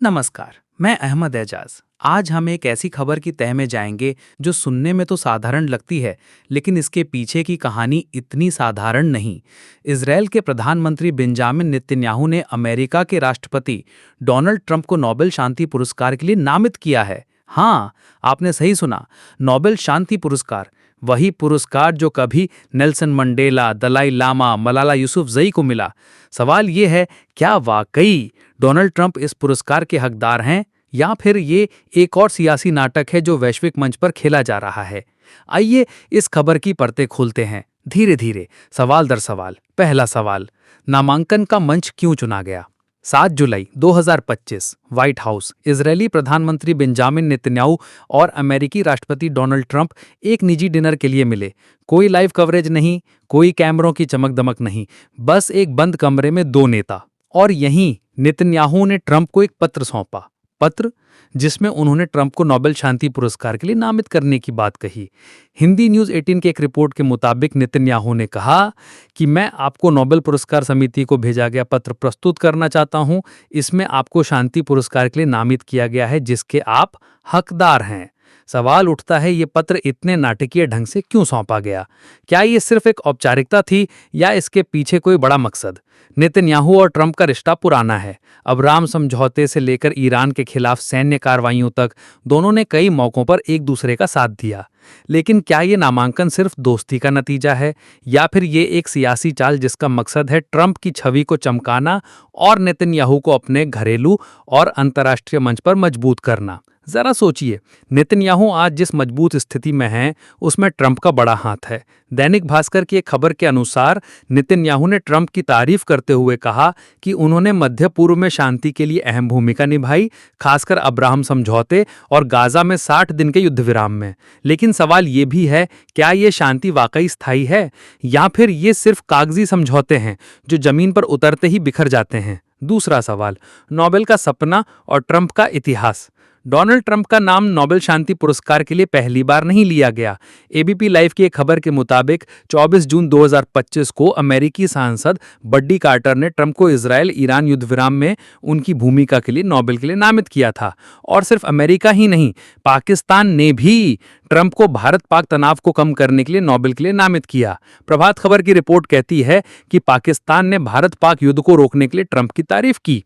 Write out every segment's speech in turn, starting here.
नमस्कार। मैं अहमद एजाज। आज हम एक ऐसी खबर की तह में जाएंगे जो सुनने में तो साधारण लगती है, लेकिन इसके पीछे की कहानी इतनी साधारण नहीं। इजरायल के प्रधानमंत्री बेंजामिन नेतन्याहू ने अमेरिका के राष्ट्रपति डोनाल्ड ट्रंप को नोबेल शांति पुरस्कार के लिए नामित किया है। हाँ, आपने सही सुना, नोबेल शांति पुरस्कार। वही पुरस्कार जो कभी नेल्सन मंडेला, दलाई लामा, मलाला यूसुफजई को मिला। सवाल ये है, क्या वाकई डोनाल्ड ट्रंप इस पुरस्कार के हकदार हैं, या फिर ये एक और सियासी नाटक है जो वैश्विक मंच पर खेला जा रहा है? आइए इस खबर की परतें खोलते हैं धीरे धीरे, सवाल दर सवाल। पहला सवाल, नामांकन का मंच क्यों चुना गया? 7 जुलाई 2025, व्हाइट हाउस। इजरायली प्रधानमंत्री बेंजामिन नेतन्याहू और अमेरिकी राष्ट्रपति डोनाल्ड ट्रंप एक निजी डिनर के लिए मिले। कोई लाइव कवरेज नहीं, कोई कैमरों की चमक दमक नहीं, बस एक बंद कमरे में दो नेता। और यहीं नेतन्याहू ने ट्रंप को एक पत्र सौंपा, पत्र जिसमें उन्होंने ट्रंप को नोबेल शांति पुरस्कार के लिए नामित करने की बात कही। हिंदी न्यूज़ 18 के एक रिपोर्ट के मुताबिक नेतन्याहू ने कहा कि मैं आपको नोबेल पुरस्कार समिति को भेजा गया पत्र प्रस्तुत करना चाहता हूं। इसमें आपको शांति पुरस्कार के लिए नामित किया गया है जिसके आप हकदार हैं। सवाल उठता है, ये पत्र इतने नाटकीय ढंग से क्यों सौंपा गया? क्या ये सिर्फ एक औपचारिकता थी या इसके पीछे कोई बड़ा मकसद? नेतन्याहू और ट्रंप का रिश्ता पुराना है। अब्राहम समझौते से लेकर ईरान के खिलाफ सैन्य कार्रवाइयों तक दोनों ने कई मौकों पर एक दूसरे का साथ दिया। लेकिन क्या ये नामांकन सिर्फ दोस्ती का नतीजा है, या फिर ये एक सियासी चाल जिसका मकसद है ट्रंप की छवि को चमकाना और नेतन्याहू को अपने घरेलू और अंतर्राष्ट्रीय मंच पर मजबूत करना? जरा सोचिए, नेतन्याहू आज जिस मजबूत स्थिति में हैं, उसमें ट्रंप का बड़ा हाथ है। दैनिक भास्कर की एक खबर के अनुसार नेतन्याहू ने ट्रंप की तारीफ करते हुए कहा कि उन्होंने मध्य पूर्व में शांति के लिए अहम भूमिका निभाई, खासकर अब्राहम समझौते और गाजा में 60 दिन के युद्ध विराम में। लेकिन सवाल ये भी है, क्या ये शांति वाकई स्थायी है, या फिर ये सिर्फ कागजी समझौते हैं जो जमीन पर उतरते ही बिखर जाते हैं? दूसरा सवाल, नोबेल का सपना और ट्रंप का इतिहास। डोनाल्ड ट्रंप का नाम नोबेल शांति पुरस्कार के लिए पहली बार नहीं लिया गया। एबीपी लाइव की एक खबर के मुताबिक 24 जून 2025 को अमेरिकी सांसद बड्डी कार्टर ने ट्रंप को इजरायल ईरान युद्ध विराम में उनकी भूमिका के लिए नोबेल के लिए नामित किया था। और सिर्फ अमेरिका ही नहीं, पाकिस्तान ने भी ट्रंप को भारत पाक तनाव को कम करने के लिए नोबेल के लिए नामित किया। प्रभात खबर की रिपोर्ट कहती है कि पाकिस्तान ने भारत पाक युद्ध को रोकने के लिए ट्रंप की तारीफ की।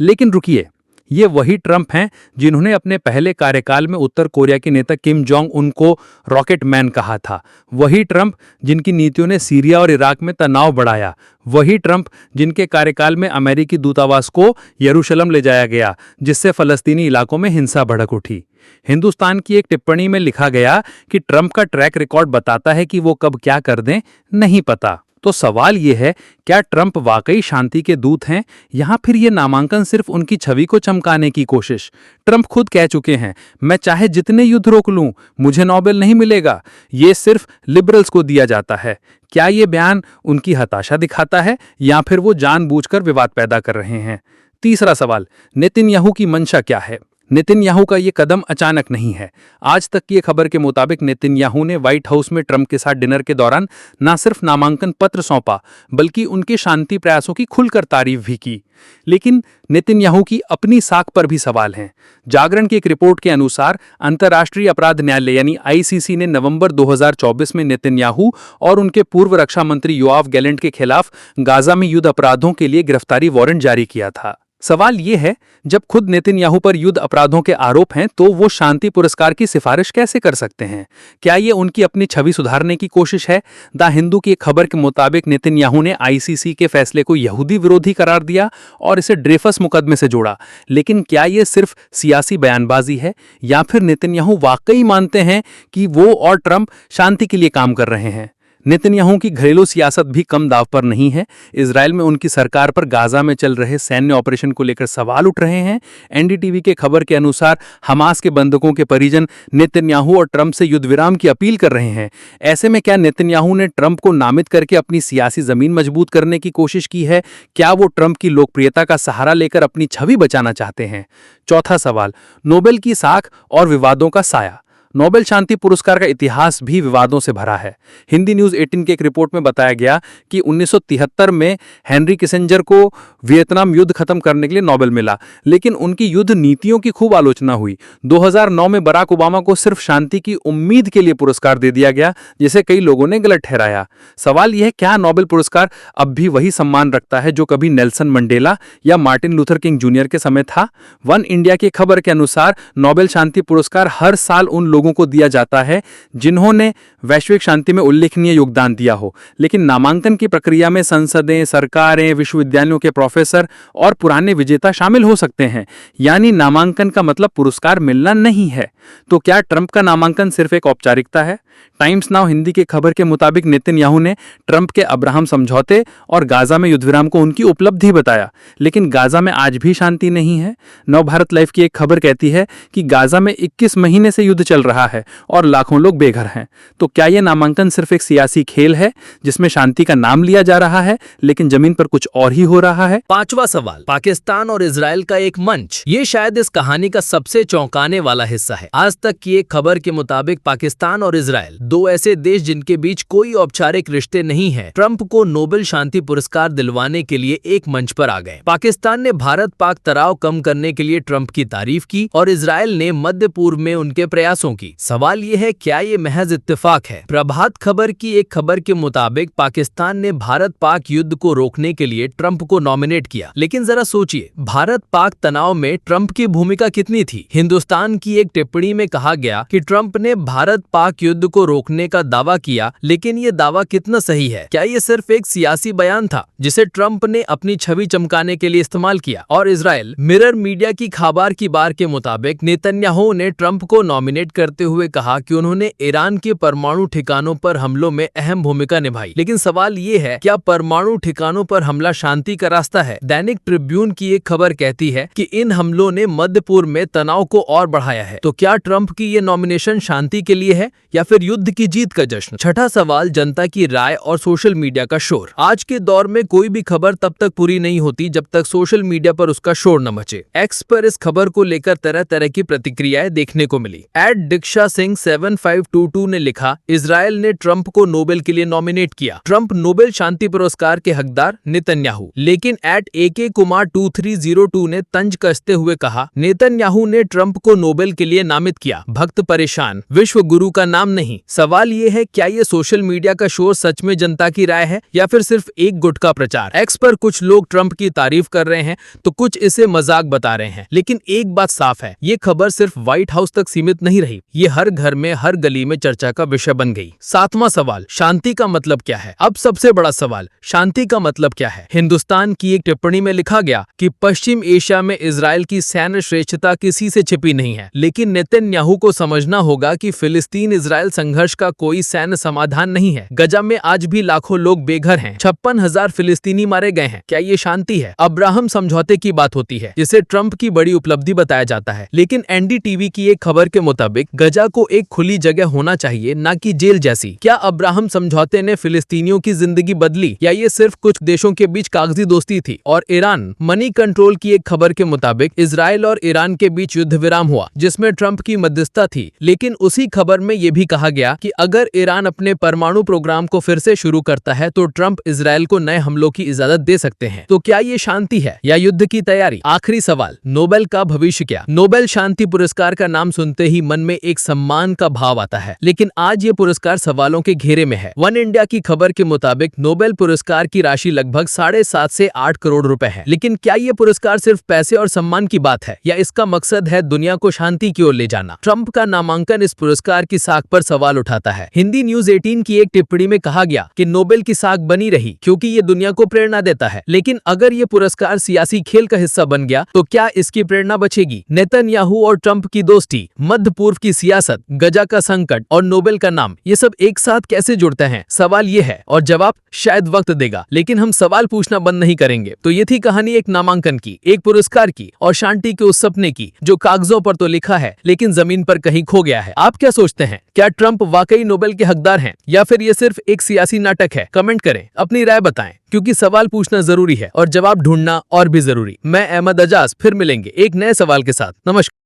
लेकिन रुकिए, ये वही ट्रंप हैं जिन्होंने अपने पहले कार्यकाल में उत्तर कोरिया के नेता किम जोंग उन को रॉकेट मैन कहा था। वही ट्रंप जिनकी नीतियों ने सीरिया और इराक में तनाव बढ़ाया। वही ट्रंप जिनके कार्यकाल में अमेरिकी दूतावास को यरूशलेम ले जाया गया, जिससे फलस्तीनी इलाकों में हिंसा भड़क उठी। हिंदुस्तान की एक टिप्पणी में लिखा गया कि ट्रंप का ट्रैक रिकॉर्ड बताता है कि वो कब क्या कर दें, नहीं पता। तो सवाल ये है, क्या ट्रंप वाकई शांति के दूत हैं, या फिर ये नामांकन सिर्फ उनकी छवि को चमकाने की कोशिश? ट्रंप खुद कह चुके हैं, मैं चाहे जितने युद्ध रोक लूं, मुझे नोबेल नहीं मिलेगा, ये सिर्फ लिबरल्स को दिया जाता है। क्या ये बयान उनकी हताशा दिखाता है, या फिर वो जानबूझकर विवाद पैदा कर रहे हैं? तीसरा सवाल, नेतन्याहू की मंशा क्या है? नेतन्याहू का ये कदम अचानक नहीं है। आज तक की खबर के मुताबिक नेतन्याहू ने व्हाइट हाउस में ट्रंप के साथ डिनर के दौरान न सिर्फ नामांकन पत्र सौंपा, बल्कि उनके शांति प्रयासों की खुलकर तारीफ भी की। लेकिन नेतन्याहू की अपनी साख पर भी सवाल हैं। जागरण की एक रिपोर्ट के अनुसार अंतर्राष्ट्रीय अपराध न्यायालय यानी आईसीसी ने नवंबर 2024 में नेतन्याहू और उनके पूर्व रक्षा मंत्री योआव गैलेंट के खिलाफ गाजा में युद्ध अपराधों के लिए गिरफ्तारी वारंट जारी किया था। सवाल ये है, जब खुद नेतन्याहू पर युद्ध अपराधों के आरोप हैं, तो वो शांति पुरस्कार की सिफारिश कैसे कर सकते हैं? क्या ये उनकी अपनी छवि सुधारने की कोशिश है? द हिंदू की एक खबर के मुताबिक नेतन्याहू ने आईसीसी के फैसले को यहूदी विरोधी करार दिया और इसे ड्रेफस मुकदमे से जोड़ा। लेकिन क्या ये सिर्फ सियासी बयानबाजी है, या फिर नेतन्याहू वाकई मानते हैं कि वो और ट्रंप शांति के लिए काम कर रहे हैं? नेतन्याहू की घरेलू सियासत भी कम दाव पर नहीं है। इजरायल में उनकी सरकार पर गाजा में चल रहे सैन्य ऑपरेशन को लेकर सवाल उठ रहे हैं। एनडीटीवी के खबर के अनुसार हमास के बंधकों के परिजन नेतन्याहू और ट्रंप से युद्ध विराम की अपील कर रहे हैं। ऐसे में क्या नेतन्याहू ने ट्रंप को नामित करके अपनी सियासी जमीन मजबूत करने की कोशिश की है? क्या वो ट्रंप की लोकप्रियता का सहारा लेकर अपनी छवि बचाना चाहते हैं? चौथा सवाल, नोबेल की साख और विवादों का साया। नोबेल शांति पुरस्कार का इतिहास भी विवादों से भरा है। हिंदी न्यूज़ 18 की एक रिपोर्ट में बताया गया कि 1973 में हेनरी किसिंजर को वियतनाम युद्ध खत्म करने के लिए नोबेल मिला, लेकिन उनकी युद्ध नीतियों की खूब आलोचना हुई। 2009 में बराक ओबामा को सिर्फ शांति की उम्मीद के लिए पुरस्कार दे दिया गया, जिसे कई लोगों ने गलत ठहराया। सवाल यह है, क्या नोबेल पुरस्कार अब भी वही सम्मान रखता है जो कभी नेल्सन मंडेला या मार्टिन लूथर किंग जूनियर के समय था? वन इंडिया की खबर के अनुसार नोबेल शांति पुरस्कार हर साल उन लोगों को दिया जाता है जिन्होंने वैश्विक शांति में उल्लेखनीय योगदान दिया हो, लेकिन नामांकन की प्रक्रिया में संसदें, सरकारें, विश्वविद्यालयों के प्रोफेसर और पुराने विजेता शामिल हो सकते हैं। यानी नामांकन का मतलब पुरस्कार मिलना नहीं है। तो क्या ट्रंप का नामांकन सिर्फ एक औपचारिकता है? टाइम्स नाउ हिंदी के खबर के मुताबिक नेतन्याहू ने ट्रंप के अब्राहम समझौते और गाजा में युद्धविराम को उनकी उपलब्धि बताया, लेकिन गाजा में आज भी शांति नहीं है। नवभारत लाइव की एक खबर कहती है कि गाजा में 21 महीने से युद्ध चल रहा है और लाखों लोग बेघर हैं। तो क्या यह नामांकन सिर्फ एक सियासी खेल है जिसमें शांति का नाम लिया जा रहा है, लेकिन जमीन पर कुछ और ही हो रहा है? पांचवा सवाल, पाकिस्तान और इजराइल का एक मंच। ये शायद इस कहानी का सबसे चौंकाने वाला हिस्सा है। आज तक की एक खबर के मुताबिक पाकिस्तान और इजराइल, दो ऐसे देश जिनके बीच कोई औपचारिक रिश्ते नहीं है, ट्रंप को नोबेल शांति पुरस्कार दिलवाने के लिए एक मंच पर आ गए। पाकिस्तान ने भारत पाक तनाव कम करने के लिए ट्रंप की तारीफ की और इजराइल ने मध्य पूर्व में उनके प्रयासों की। सवाल ये है, क्या ये महज इत्तेफाक है? प्रभात खबर की एक खबर के मुताबिक पाकिस्तान ने भारत पाक युद्ध को रोकने के लिए ट्रंप को नॉमिनेट किया, लेकिन जरा सोचिए, भारत पाक तनाव में ट्रंप की भूमिका कितनी थी? हिंदुस्तान की एक टिप्पणी में कहा गया कि ट्रंप ने भारत पाक युद्ध को रोकने का दावा किया, लेकिन ये दावा कितना सही है? क्या ये सिर्फ एक सियासी बयान था जिसे ट्रंप ने अपनी छवि चमकाने के लिए इस्तेमाल किया? और इजराइल, मिरर मीडिया की खबर की बार के मुताबिक नेतन्याहू ने ट्रंप को नॉमिनेट करते हुए कहा कि उन्होंने ईरान के परमाणु ठिकानों पर हमलों में अहम भूमिका निभाई। लेकिन सवाल ये है, क्या परमाणु ठिकानों पर हमला शांति का रास्ता है? दैनिक ट्रिब्यून की एक खबर कहती है कि इन हमलों ने मध्य पूर्व में तनाव को और बढ़ाया है। तो क्या ट्रंप की ये नॉमिनेशन शांति के लिए है या फिर युद्ध की जीत का जश्न? छठा सवाल, जनता की राय और सोशल मीडिया का शोर। आज के दौर में कोई भी खबर तब तक पूरी नहीं होती जब तक सोशल मीडिया पर उसका शोर न मचे। एक्स पर इस खबर को लेकर तरह तरह की प्रतिक्रियाएं देखने को मिली। दीक्षा सिंह 7522 ने लिखा, इजराइल ने ट्रंप को नोबेल के लिए नॉमिनेट किया, ट्रंप नोबेल शांति पुरस्कार के हकदार नेतन्याहू। लेकिन AK कुमार 2302 ने तंज कसते हुए कहा, नेतन्याहू ने ट्रंप को नोबेल के लिए नामित किया, भक्त परेशान, विश्व गुरु का नाम नहीं। सवाल ये है, क्या ये सोशल मीडिया का शोर सच में जनता की राय है या फिर सिर्फ एक गुट का प्रचार? एक्स पर कुछ लोग ट्रंप की तारीफ कर रहे हैं तो कुछ इसे मजाक बता रहे हैं, लेकिन एक बात साफ है, ये खबर सिर्फ व्हाइट हाउस तक सीमित नहीं रही, ये हर घर में, हर गली में चर्चा का विषय बन गई। सातवां सवाल, शांति का मतलब क्या है? अब सबसे बड़ा सवाल, शांति का मतलब क्या है? हिंदुस्तान की एक टिप्पणी में लिखा गया कि पश्चिम एशिया में इजराइल की सैन्य श्रेष्ठता किसी से छिपी नहीं है, लेकिन नेतन्याहू को समझना होगा कि फिलिस्तीन इजराइल संघर्ष का कोई सैन्य समाधान नहीं है। गजा में आज भी लाखों लोग बेघर हैं, 56,000 फिलिस्तीनी मारे गए हैं। क्या ये शांति है? अब्राहम समझौते की बात होती है जिसे ट्रंप की बड़ी उपलब्धि बताया जाता है, लेकिन NDTV की एक खबर के मुताबिक गजा को एक खुली जगह होना चाहिए, न कि जेल जैसी। क्या अब्राहम समझौते ने फिलिस्तीनियों की जिंदगी बदली या ये सिर्फ कुछ देशों के बीच कागजी दोस्ती थी? और ईरान, मनी कंट्रोल की एक खबर के मुताबिक इजराइल और ईरान के बीच युद्ध विराम हुआ जिसमें ट्रंप की मध्यस्थता थी, लेकिन उसी खबर में यह भी कहा गया कि अगर ईरान अपने परमाणु प्रोग्राम को फिर से शुरू करता है तो ट्रंप इजराइल को नए हमलों की इजाजत दे सकते हैं। तो क्या ये शांति है या युद्ध की तैयारी? आखिरी सवाल, नोबेल का भविष्य क्या? नोबेल शांति पुरस्कार का नाम सुनते ही मन में एक सम्मान का भाव आता है, लेकिन आज ये पुरस्कार सवालों के घेरे में है। वन इंडिया की खबर के मुताबिक नोबेल पुरस्कार की राशि लगभग 7.5 से 8 करोड़ रुपए है। लेकिन क्या ये पुरस्कार सिर्फ पैसे और सम्मान की बात है या इसका मकसद है दुनिया को शांति की ओर ले जाना? ट्रंप का नामांकन इस पुरस्कार की साख पर सवाल उठाता है। हिंदी न्यूज़ 18 की एक टिप्पणी में कहा गया कि नोबेल की साख बनी रही क्योंकि ये दुनिया को प्रेरणा देता है, लेकिन अगर ये पुरस्कार सियासी खेल का हिस्सा बन गया तो क्या इसकी प्रेरणा बचेगी? नेतन्याहू और ट्रंप की दोस्ती, मध्य पूर्व की सियासत, गजा का संकट और नोबेल का नाम, ये सब एक साथ कैसे जुड़ते हैं? सवाल ये है और जवाब शायद वक्त देगा, लेकिन हम सवाल पूछना बंद नहीं करेंगे। तो ये थी कहानी एक नामांकन की, एक पुरस्कार की और शांति के उस सपने की जो कागजों पर तो लिखा है लेकिन जमीन पर कहीं खो गया है। आप क्या सोचते हैं? क्या ट्रंप वाकई नोबेल के हकदार हैं या फिर ये सिर्फ एक सियासी नाटक है? कमेंट करें, अपनी राय बताएं, क्योंकि सवाल पूछना जरूरी है और जवाब ढूंढना और भी जरूरी। मैं अहमद अजाज, फिर मिलेंगे एक नए सवाल के साथ। नमस्कार।